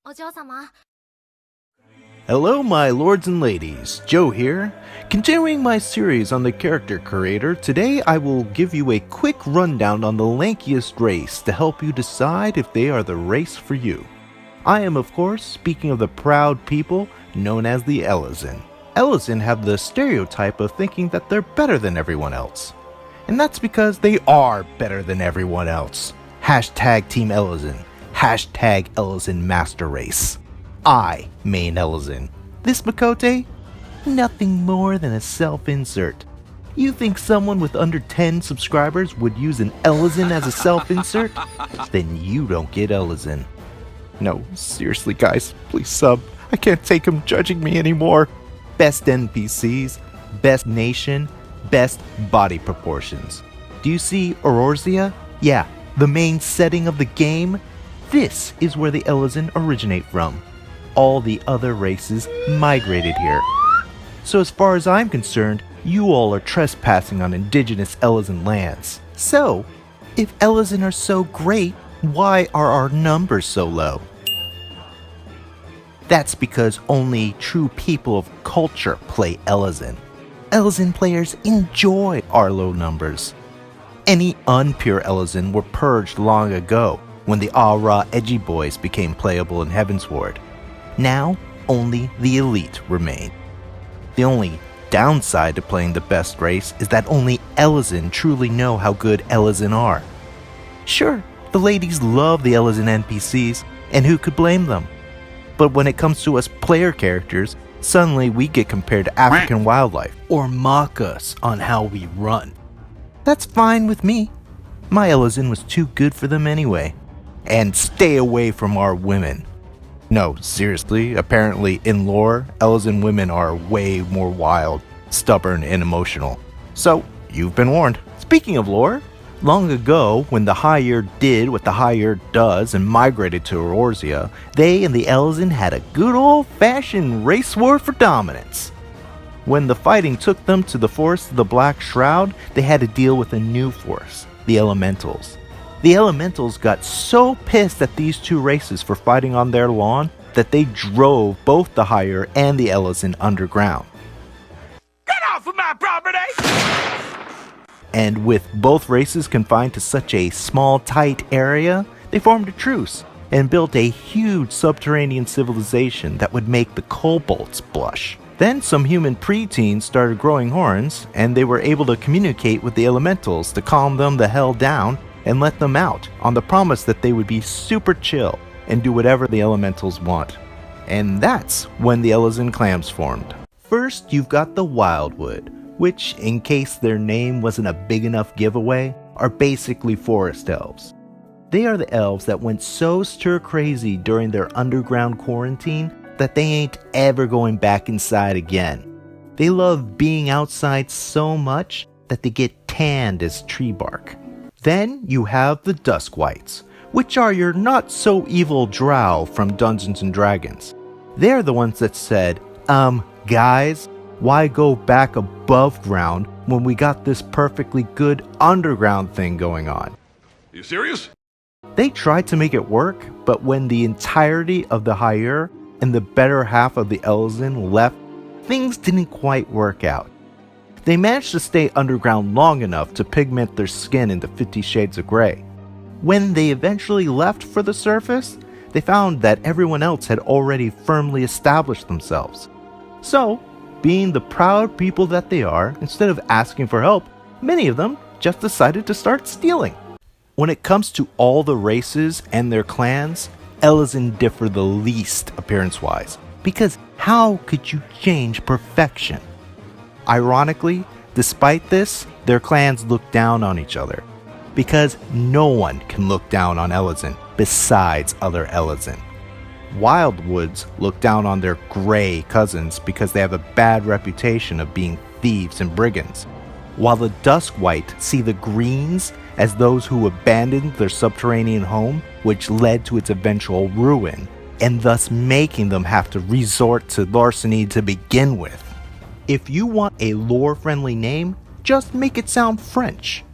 お嬢様。 Hello my lords and ladies, Joe here. Continuing my series on the character creator, today I will give you a quick rundown on the lankiest race to help you decide if they are the race for you. I am of course speaking of the proud people known as the Elezen. Elezen have the stereotype of thinking that they're better than everyone else. And that's because they are better than everyone else. Hashtag Team Elezen. Hashtag Elezen Master Race. I main Elezen. This Makote? Nothing more than a self-insert. You think someone with under 10 subscribers would use an Elezen as a self-insert? Then you don't get Elezen. No, seriously guys, please sub. I can't take him judging me anymore. Best NPCs, best nation, best body proportions. Do you see Aurorzia? Yeah, the main setting of the game? This is where the Elezen originate from. All the other races migrated here. So as far as I'm concerned, you all are trespassing on indigenous Elezen lands. So, if Elezen are so great, why are our numbers so low? That's because only true people of culture play Elezen. Elezen players enjoy our low numbers. Any unpure Elezen were purged long ago when the ah-rah edgy boys became playable in Heavensward. Now, only the elite remain. The only downside to playing the best race is that only Elezen truly know how good Elezen are. Sure, the ladies love the Elezen NPCs, and who could blame them? But when it comes to us player characters, suddenly we get compared to African wildlife, or mock us on how we run. That's fine with me. My Elezen was too good for them anyway. And stay away from our women. No, seriously, apparently in lore, Elezen women are way more wild, stubborn, and emotional. So, you've been warned. Speaking of lore, long ago, when the Higher did what the Higher does and migrated to Aurorzia, they and the Elezen had a good old-fashioned race war for dominance. When the fighting took them to the forest of the Black Shroud, they had to deal with a new force, the Elementals. The Elementals got so pissed at these two races for fighting on their lawn that they drove both the Higher and the Elezen underground. Get off of my property! And with both races confined to such a small, tight area, they formed a truce and built a huge subterranean civilization that would make the kobolds blush. Then some human preteens started growing horns, and they were able to communicate with the Elementals to calm them the hell down and let them out on the promise that they would be super chill and do whatever the Elementals want. And that's when the Elezen clans formed. First, you've got the Wildwood, which, in case their name wasn't a big enough giveaway, are basically forest elves. They are the elves that went so stir-crazy during their underground quarantine that they ain't ever going back inside again. They love being outside so much that they get tanned as tree bark. Then you have the Duskwights, which are your not-so-evil drow from Dungeons & Dragons. They're the ones that said, guys, why go back above ground when we got this perfectly good underground thing going on? You serious? They tried to make it work, but when the entirety of the Higher and the better half of the Elezen left, things didn't quite work out. They managed to stay underground long enough to pigment their skin into 50 shades of gray. When they eventually left for the surface, they found that everyone else had already firmly established themselves. So, being the proud people that they are, instead of asking for help, many of them just decided to start stealing. When it comes to all the races and their clans, Elezen differ the least appearance-wise, because how could you change perfection? Ironically, despite this, their clans look down on each other, because no one can look down on Elezen besides other Elezen. Wildwoods look down on their gray cousins because they have a bad reputation of being thieves and brigands, while the Duskwight see the Greens as those who abandoned their subterranean home, which led to its eventual ruin, and thus making them have to resort to larceny to begin with. If you want a lore-friendly name, just make it sound French.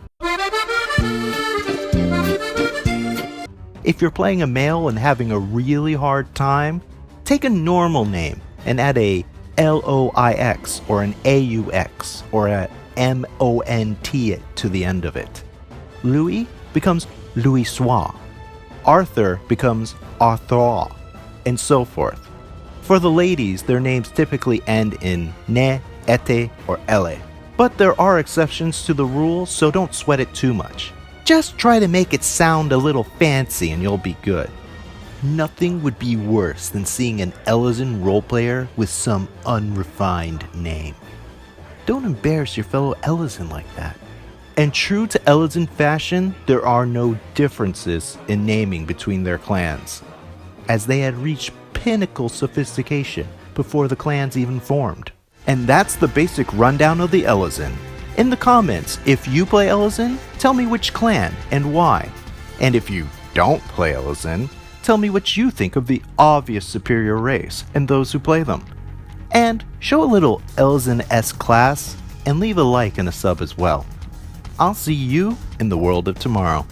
If you're playing a male and having a really hard time, take a normal name and add a LOIX or an AUX or a MONT to the end of it. Louis becomes Louisois. Arthur becomes Arthur, and so forth. For the ladies, their names typically end in ne, ete, or elle. But there are exceptions to the rule, so don't sweat it too much. Just try to make it sound a little fancy and you'll be good. Nothing would be worse than seeing an Elezen roleplayer with some unrefined name. Don't embarrass your fellow Elezen like that. And true to Elezen fashion, there are no differences in naming between their clans, as they had reached pinnacle sophistication before the clans even formed. And that's the basic rundown of the Elezen. In the comments, if you play Elezen, tell me which clan and why. And if you don't play Elezen, tell me what you think of the obvious superior race and those who play them. And show a little Elezen-esque class and leave a like and a sub as well. I'll see you in the world of tomorrow.